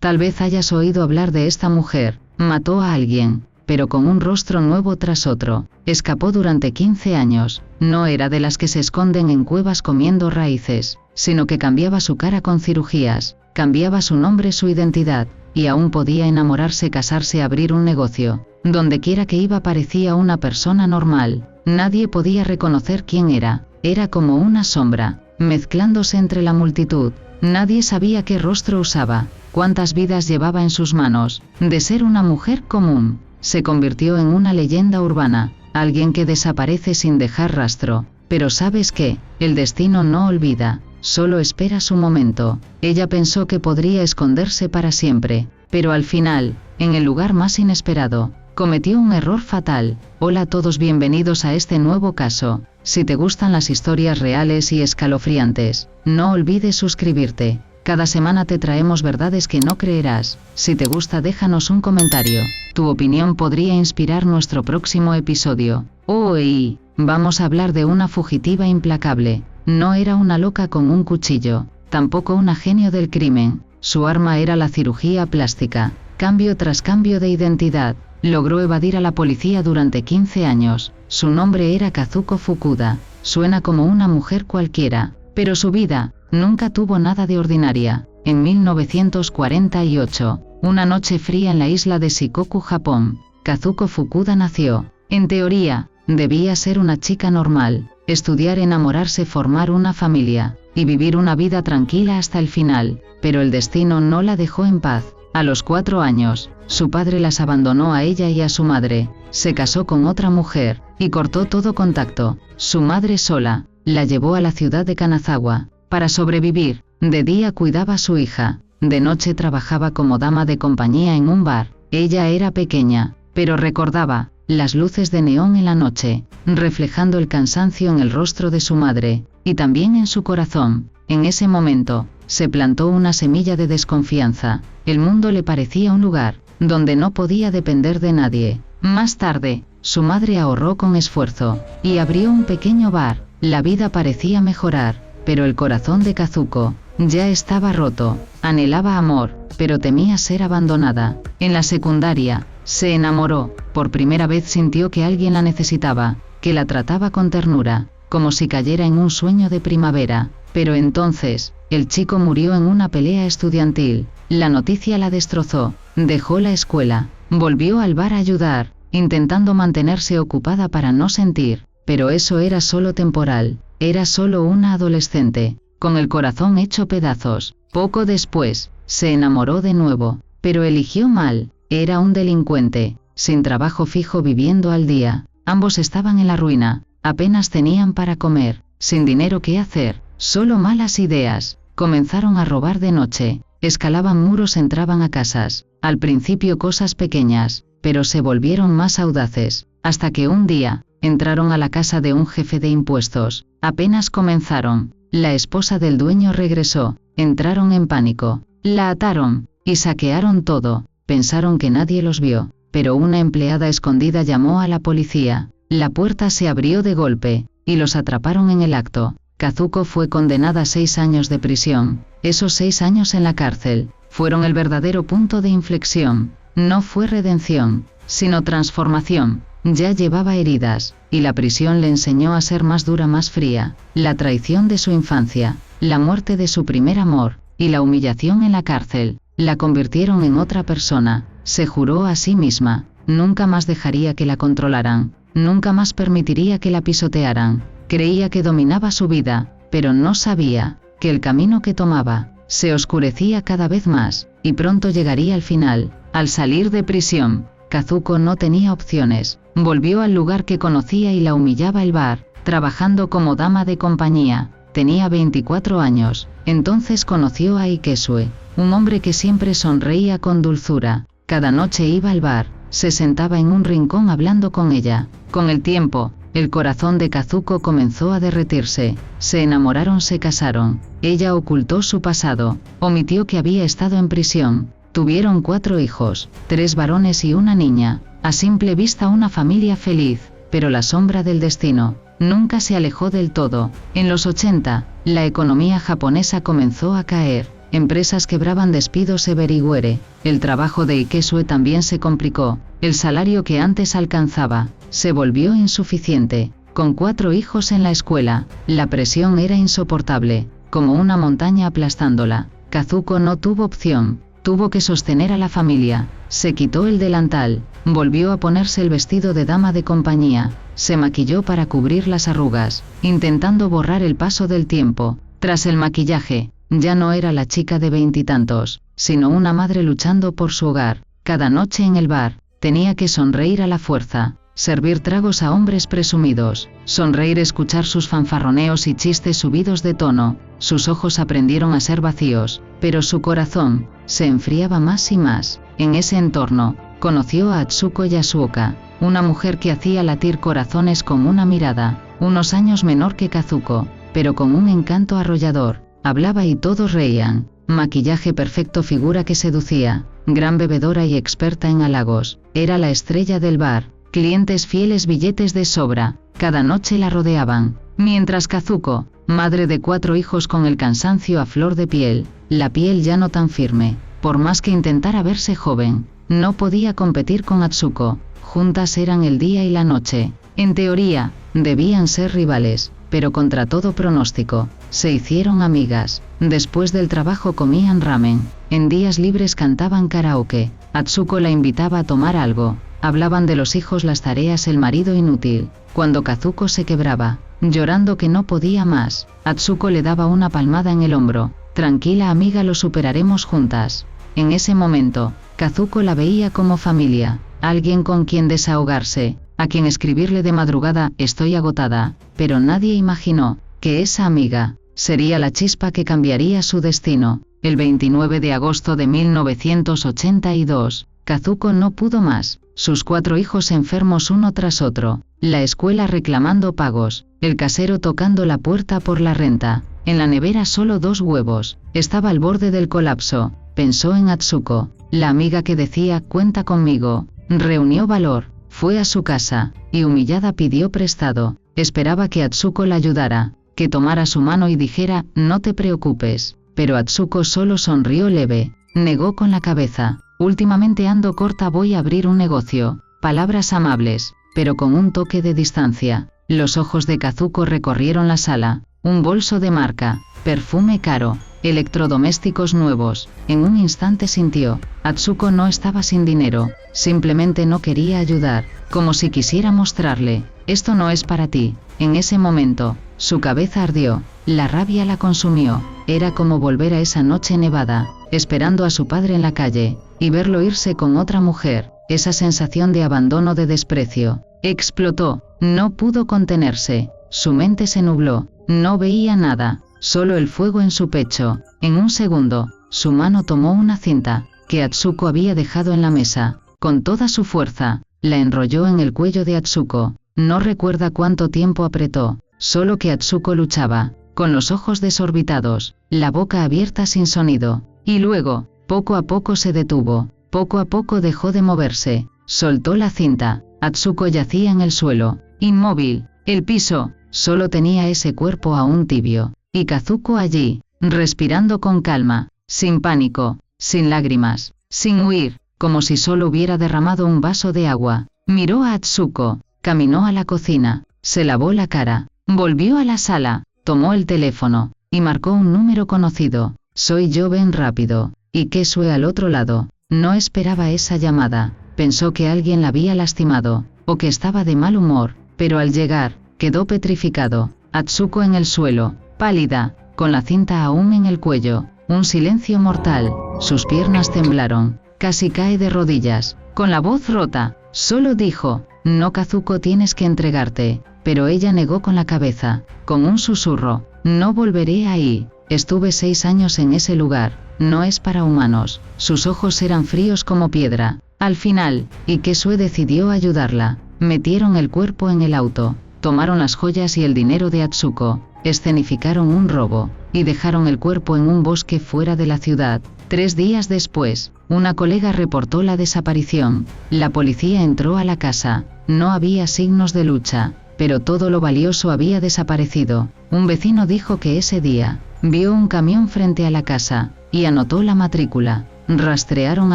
Tal vez hayas oído hablar de esta mujer. Mató a alguien, pero con un rostro nuevo tras otro. Escapó durante 15 años. No era de las que se esconden en cuevas comiendo raíces, sino que cambiaba su cara con cirugías, cambiaba su nombre, su identidad, y aún podía enamorarse, casarse, abrir un negocio. Donde quiera que iba parecía una persona normal. Nadie podía reconocer quién era. Era como una sombra, mezclándose entre la multitud. Nadie sabía qué rostro usaba, cuántas vidas llevaba en sus manos. De ser una mujer común, se convirtió en una leyenda urbana, alguien que desaparece sin dejar rastro. Pero ¿sabes qué? El destino no olvida, solo espera su momento. Ella pensó que podría esconderse para siempre, pero al final, en el lugar más inesperado, cometió un error fatal. Hola a todos, bienvenidos a este nuevo caso. Si te gustan las historias reales y escalofriantes, no olvides suscribirte. Cada semana te traemos verdades que no creerás. Si te gusta, déjanos un comentario. Tu opinión podría inspirar nuestro próximo episodio. Hoy vamos a hablar de una fugitiva implacable. No era una loca con un cuchillo, tampoco una genio del crimen. Su arma era la cirugía plástica. Cambio tras cambio de identidad, logró evadir a la policía durante 15 años. Su nombre era Kazuko Fukuda. Suena como una mujer cualquiera, pero su vida nunca tuvo nada de ordinaria. En 1948, una noche fría en la isla de Shikoku, Japón, Kazuko Fukuda nació. En teoría, debía ser una chica normal, estudiar, enamorarse, formar una familia, y vivir una vida tranquila hasta el final, pero el destino no la dejó en paz. A los 4 años, su padre las abandonó a ella y a su madre, se casó con otra mujer, y cortó todo contacto. Su madre sola la llevó a la ciudad de Kanazawa para sobrevivir. De día cuidaba a su hija, de noche trabajaba como dama de compañía en un bar. Ella era pequeña, pero recordaba las luces de neón en la noche, reflejando el cansancio en el rostro de su madre, y también en su corazón. En ese momento, se plantó una semilla de desconfianza. El mundo le parecía un lugar donde no podía depender de nadie. Más tarde, su madre ahorró con esfuerzo y abrió un pequeño bar. La vida parecía mejorar, pero el corazón de Kazuko ya estaba roto. Anhelaba amor, pero temía ser abandonada. En la secundaria, se enamoró. Por primera vez sintió que alguien la necesitaba, que la trataba con ternura, como si cayera en un sueño de primavera. Pero entonces, el chico murió en una pelea estudiantil. La noticia la destrozó. Dejó la escuela, volvió al bar a ayudar, intentando mantenerse ocupada para no sentir. Pero eso era solo temporal. Era solo una adolescente, con el corazón hecho pedazos. Poco después, se enamoró de nuevo, pero eligió mal. Era un delincuente, sin trabajo fijo, viviendo al día. Ambos estaban en la ruina, apenas tenían para comer, sin dinero que hacer, solo malas ideas. Comenzaron a robar de noche, escalaban muros, entraban a casas. Al principio cosas pequeñas, pero se volvieron más audaces, hasta que un día, entraron a la casa de un jefe de impuestos. Apenas comenzaron, la esposa del dueño regresó. Entraron en pánico, la ataron, y saquearon todo. Pensaron que nadie los vio, pero una empleada escondida llamó a la policía. La puerta se abrió de golpe, y los atraparon en el acto. Kazuko fue condenada a 6 años de prisión. Esos 6 años en la cárcel fueron el verdadero punto de inflexión. No fue redención, sino transformación. Ya llevaba heridas, y la prisión le enseñó a ser más dura, más fría. La traición de su infancia, la muerte de su primer amor, y la humillación en la cárcel, la convirtieron en otra persona. Se juró a sí misma, nunca más dejaría que la controlaran, nunca más permitiría que la pisotearan. Creía que dominaba su vida, pero no sabía que el camino que tomaba se oscurecía cada vez más, y pronto llegaría al final. Al salir de prisión, Kazuko no tenía opciones. Volvió al lugar que conocía y la humillaba, el bar, trabajando como dama de compañía. Tenía 24 años. Entonces conoció a Ikesue, un hombre que siempre sonreía con dulzura. Cada noche iba al bar, se sentaba en un rincón hablando con ella. Con el tiempo, el corazón de Kazuko comenzó a derretirse. Se enamoraron, se casaron. Ella ocultó su pasado, omitió que había estado en prisión. Tuvieron 4 hijos, 3 varones y una niña. A simple vista una familia feliz, pero la sombra del destino nunca se alejó del todo. En los 80, la economía japonesa comenzó a caer. empresas quebraban, despidos everywhere. El trabajo de Ikesue también se complicó. El salario que antes alcanzaba se volvió insuficiente. Con 4 hijos en la escuela, la presión era insoportable, como una montaña aplastándola. Kazuko no tuvo opción, tuvo que sostener a la familia. Se quitó el delantal, volvió a ponerse el vestido de dama de compañía, se maquilló para cubrir las arrugas, intentando borrar el paso del tiempo. Tras el maquillaje, ya no era la chica de 20 y tantos, sino una madre luchando por su hogar. Cada noche en el bar, tenía que sonreír a la fuerza, servir tragos a hombres presumidos, sonreír, escuchar sus fanfarroneos y chistes subidos de tono. Sus ojos aprendieron a ser vacíos, pero su corazón se enfriaba más y más. En ese entorno, conoció a Atsuko Yasuoka, una mujer que hacía latir corazones con una mirada, unos años menor que Kazuko, pero con un encanto arrollador. Hablaba y todos reían. Maquillaje perfecto, figura que seducía, gran bebedora y experta en halagos. Era la estrella del bar. Clientes fieles, billetes de sobra, cada noche la rodeaban. Mientras Kazuko, madre de 4 hijos con el cansancio a flor de piel, la piel ya no tan firme, por más que intentara verse joven, no podía competir con Atsuko. Juntas eran el día y la noche. En teoría, debían ser rivales, pero contra todo pronóstico, se hicieron amigas. Después del trabajo comían ramen, en días libres cantaban karaoke. Atsuko la invitaba a tomar algo. Hablaban de los hijos, las tareas, el marido inútil. Cuando Kazuko se quebraba, llorando que no podía más, Atsuko le daba una palmada en el hombro. Tranquila amiga, lo superaremos juntas. En ese momento, Kazuko la veía como familia, alguien con quien desahogarse, a quien escribirle de madrugada, estoy agotada, pero nadie imaginó que esa amiga sería la chispa que cambiaría su destino. El 29 de agosto de 1982, Kazuko no pudo más. Sus 4 hijos enfermos uno tras otro, la escuela reclamando pagos, el casero tocando la puerta por la renta, en la nevera solo 2 huevos, estaba al borde del colapso. Pensó en Atsuko, la amiga que decía, cuenta conmigo. Reunió valor, fue a su casa, y humillada pidió prestado. Esperaba que Atsuko la ayudara, que tomara su mano y dijera, no te preocupes, pero Atsuko solo sonrió leve, negó con la cabeza. Últimamente ando corta, voy a abrir un negocio. Palabras amables, pero con un toque de distancia. Los ojos de Kazuko recorrieron la sala. Un bolso de marca, perfume caro, electrodomésticos nuevos. En un instante sintió, Atsuko no estaba sin dinero, simplemente no quería ayudar, como si quisiera mostrarle, esto no es para ti. En ese momento, su cabeza ardió, la rabia la consumió. Era como volver a esa noche nevada, esperando a su padre en la calle, y verlo irse con otra mujer. Esa sensación de abandono, de desprecio, explotó. No pudo contenerse, su mente se nubló, no veía nada, solo el fuego en su pecho. En un segundo, su mano tomó una cinta que Atsuko había dejado en la mesa. Con toda su fuerza, la enrolló en el cuello de Atsuko. No recuerda cuánto tiempo apretó, solo que Atsuko luchaba, con los ojos desorbitados, la boca abierta sin sonido. Y luego, poco a poco se detuvo, poco a poco dejó de moverse, soltó la cinta. Atsuko yacía en el suelo, inmóvil. El piso solo tenía ese cuerpo aún tibio, y Kazuko allí, respirando con calma, sin pánico, sin lágrimas, sin huir, como si solo hubiera derramado un vaso de agua. Miró a Atsuko, caminó a la cocina, se lavó la cara, volvió a la sala, tomó el teléfono, y marcó un número conocido. Soy yo, ven rápido. Ikesue al otro lado, no esperaba esa llamada, pensó que alguien la había lastimado, o que estaba de mal humor, pero al llegar, quedó petrificado. Atsuko en el suelo, pálida, con la cinta aún en el cuello, un silencio mortal, sus piernas temblaron, casi cae de rodillas, con la voz rota, solo dijo, no Kazuko, tienes que entregarte, pero ella negó con la cabeza, con un susurro, no volveré ahí, estuve 6 años en ese lugar, no es para humanos. Sus ojos eran fríos como piedra. Al final, Ikesue decidió ayudarla. Metieron el cuerpo en el auto, tomaron las joyas y el dinero de Atsuko, escenificaron un robo, y dejaron el cuerpo en un bosque fuera de la ciudad. 3 días después, una colega reportó la desaparición. La policía entró a la casa, no había signos de lucha, pero todo lo valioso había desaparecido. Un vecino dijo que ese día vio un camión frente a la casa y anotó la matrícula. Rastrearon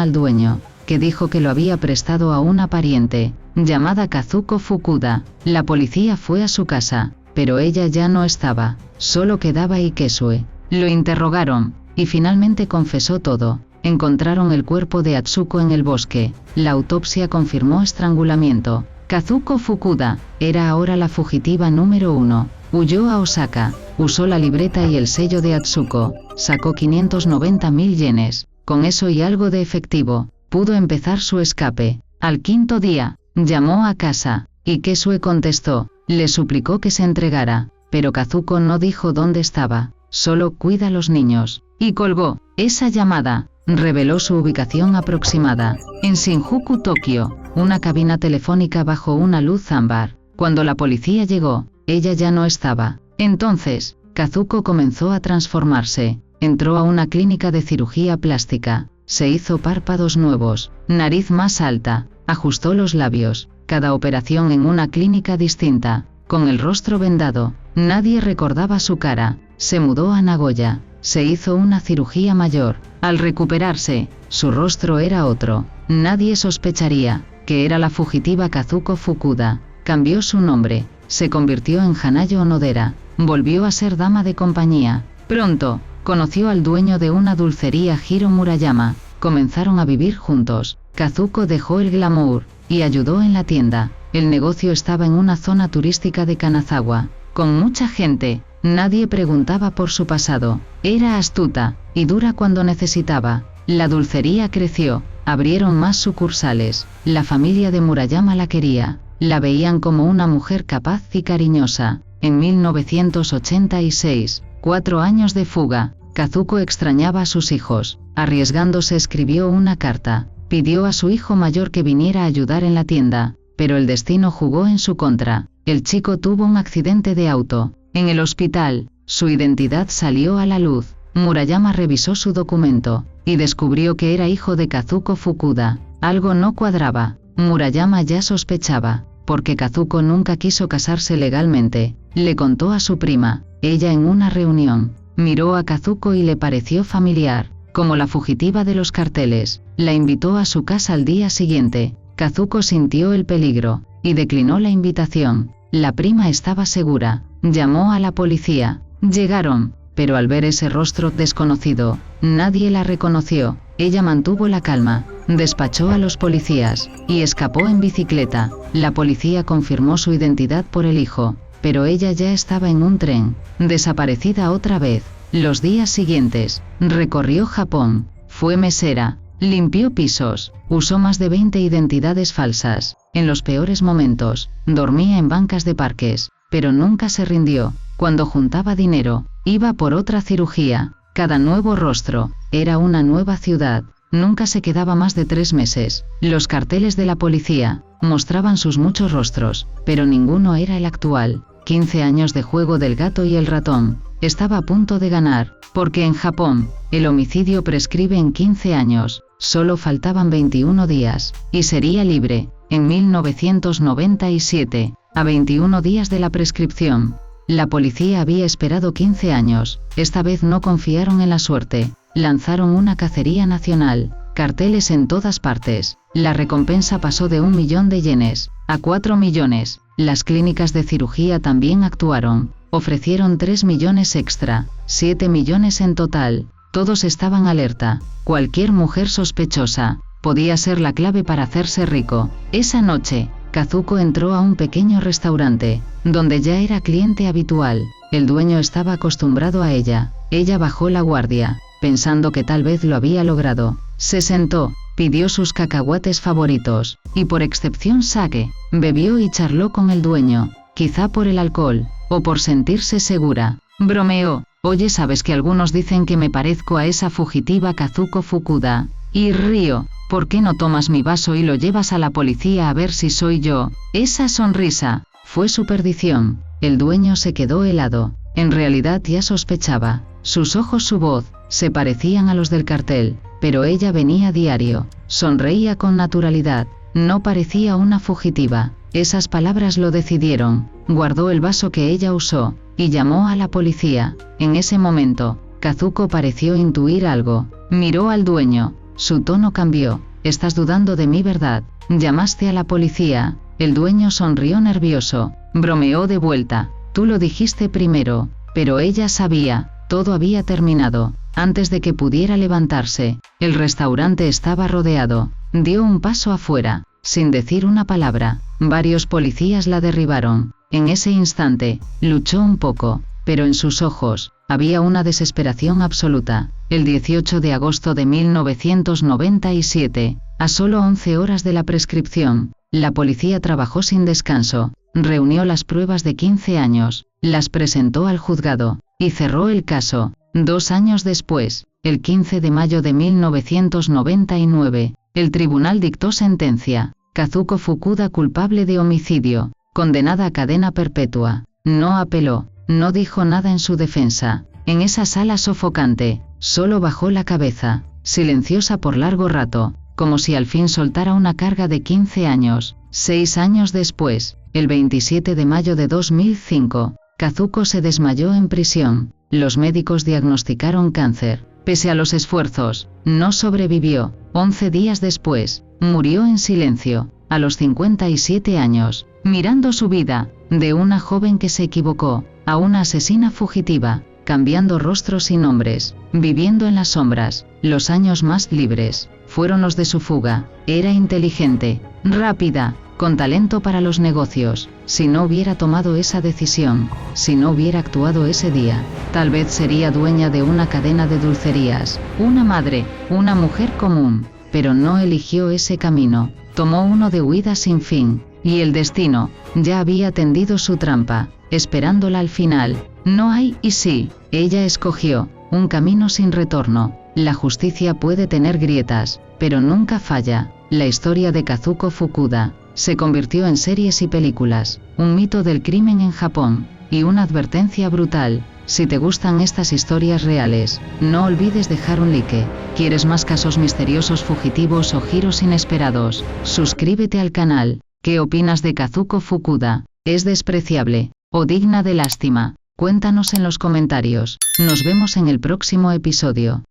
al dueño, que dijo que lo había prestado a una pariente llamada Kazuko Fukuda. La policía fue a su casa, pero ella ya no estaba, solo quedaba Ikesue. Lo interrogaron y finalmente confesó todo. Encontraron el cuerpo de Atsuko en el bosque. La autopsia confirmó estrangulamiento. Kazuko Fukuda era ahora la fugitiva número 1. Huyó a Osaka, usó la libreta y el sello de Atsuko, sacó 590.000 yenes. Con eso y algo de efectivo, pudo empezar su escape. Al quinto día, llamó a casa. Ikesue contestó, le suplicó que se entregara, pero Kazuko no dijo dónde estaba, solo cuida a los niños, y colgó. Esa llamada reveló su ubicación aproximada, en Shinjuku, Tokio, una cabina telefónica bajo una luz ámbar. Cuando la policía llegó, ella ya no estaba. Entonces, Kazuko comenzó a transformarse. Entró a una clínica de cirugía plástica, se hizo párpados nuevos, nariz más alta, ajustó los labios, cada operación en una clínica distinta, con el rostro vendado, nadie recordaba su cara, se mudó a Nagoya, se hizo una cirugía mayor. Al recuperarse, su rostro era otro, nadie sospecharía que era la fugitiva Kazuko Fukuda. Cambió su nombre, se convirtió en Hanayo Onodera, volvió a ser dama de compañía. Pronto, conoció al dueño de una dulcería, Hiro Murayama, comenzaron a vivir juntos. Kazuko dejó el glamour y ayudó en la tienda. El negocio estaba en una zona turística de Kanazawa, con mucha gente. Nadie preguntaba por su pasado. Era astuta y dura cuando necesitaba. La dulcería creció, abrieron más sucursales. La familia de Murayama la quería, la veían como una mujer capaz y cariñosa. En 1986, 4 años de fuga, Kazuko extrañaba a sus hijos. Arriesgándose escribió una carta. Pidió a su hijo mayor que viniera a ayudar en la tienda, pero el destino jugó en su contra. El chico tuvo un accidente de auto. En el hospital, su identidad salió a la luz. Murayama revisó su documento y descubrió que era hijo de Kazuko Fukuda. Algo no cuadraba. Murayama ya sospechaba, porque Kazuko nunca quiso casarse legalmente. Le contó a su prima. Ella, en una reunión, miró a Kazuko y le pareció familiar, como la fugitiva de los carteles. La invitó a su casa al día siguiente. Kazuko sintió el peligro y declinó la invitación. La prima estaba segura. Llamó a la policía. Llegaron, pero al ver ese rostro desconocido, nadie la reconoció. Ella mantuvo la calma, despachó a los policías y escapó en bicicleta. La policía confirmó su identidad por el hijo, pero ella ya estaba en un tren, desaparecida otra vez. Los días siguientes, recorrió Japón, fue mesera, limpió pisos, usó más de 20 identidades falsas. En los peores momentos, dormía en bancas de parques, pero nunca se rindió. Cuando juntaba dinero, iba por otra cirugía. Cada nuevo rostro era una nueva ciudad. Nunca se quedaba más de 3 meses. Los carteles de la policía mostraban sus muchos rostros, pero ninguno era el actual. 15 años de juego del gato y el ratón. Estaba a punto de ganar, porque en Japón, el homicidio prescribe en 15 años. Solo faltaban 21 días, y sería libre. En 1997, a 21 días de la prescripción, la policía había esperado 15 años. Esta vez no confiaron en la suerte. Lanzaron una cacería nacional, carteles en todas partes. La recompensa pasó de 1 millón de yenes a 4 millones. Las clínicas de cirugía también actuaron. Ofrecieron 3 millones extra, 7 millones en total. Todos estaban alerta. Cualquier mujer sospechosa podía ser la clave para hacerse rico. Esa noche, Kazuko entró a un pequeño restaurante, donde ya era cliente habitual. El dueño estaba acostumbrado a ella. Ella bajó la guardia, pensando que tal vez lo había logrado. Se sentó, pidió sus cacahuates favoritos, y por excepción sake. Bebió y charló con el dueño, quizá por el alcohol, o por sentirse segura. Bromeó. Oye, ¿sabes que algunos dicen que me parezco a esa fugitiva Kazuko Fukuda? Y río. ¿Por qué no tomas mi vaso y lo llevas a la policía a ver si soy yo? Esa sonrisa fue su perdición. El dueño se quedó helado. En realidad ya sospechaba. Sus ojos, su voz, se parecían a los del cartel, pero ella venía a diario. Sonreía con naturalidad. No parecía una fugitiva. Esas palabras lo decidieron. Guardó el vaso que ella usó, y llamó a la policía. En ese momento, Kazuko pareció intuir algo. Miró al dueño. Su tono cambió. «¿Estás dudando de mi verdad? ¿Llamaste a la policía?» El dueño sonrió nervioso. Bromeó de vuelta. «Tú lo dijiste primero». Pero ella sabía. Todo había terminado. Antes de que pudiera levantarse, el restaurante estaba rodeado. Dio un paso afuera, sin decir una palabra. Varios policías la derribaron. En ese instante, luchó un poco, pero en sus ojos, había una desesperación absoluta. El 18 de agosto de 1997, a solo 11 horas de la prescripción, la policía trabajó sin descanso, reunió las pruebas de 15 años, las presentó al juzgado, y cerró el caso. 2 años después, el 15 de mayo de 1999, el tribunal dictó sentencia. Kazuko Fukuda culpable de homicidio, condenada a cadena perpetua. No apeló, no dijo nada en su defensa. En esa sala sofocante, solo bajó la cabeza, silenciosa por largo rato, como si al fin soltara una carga de 15 años. 6 años después, el 27 de mayo de 2005, Kazuko se desmayó en prisión. Los médicos diagnosticaron cáncer. Pese a los esfuerzos, no sobrevivió. 11 días después, murió en silencio, a los 57 años, mirando su vida, de una joven que se equivocó, a una asesina fugitiva, cambiando rostros y nombres, viviendo en las sombras. Los años más libres fueron los de su fuga. Era inteligente, rápida, con talento para los negocios. Si no hubiera tomado esa decisión, si no hubiera actuado ese día, tal vez sería dueña de una cadena de dulcerías, una madre, una mujer común, pero no eligió ese camino, tomó uno de huida sin fin, y el destino ya había tendido su trampa, esperándola al final. No hay y sí, ella escogió un camino sin retorno. La justicia puede tener grietas, pero nunca falla. La historia de Kazuko Fukuda se convirtió en series y películas, un mito del crimen en Japón, y una advertencia brutal. Si te gustan estas historias reales, no olvides dejar un like. ¿Quieres más casos misteriosos, fugitivos o giros inesperados? Suscríbete al canal. ¿Qué opinas de Kazuko Fukuda? ¿Es despreciable o digna de lástima? Cuéntanos en los comentarios. Nos vemos en el próximo episodio.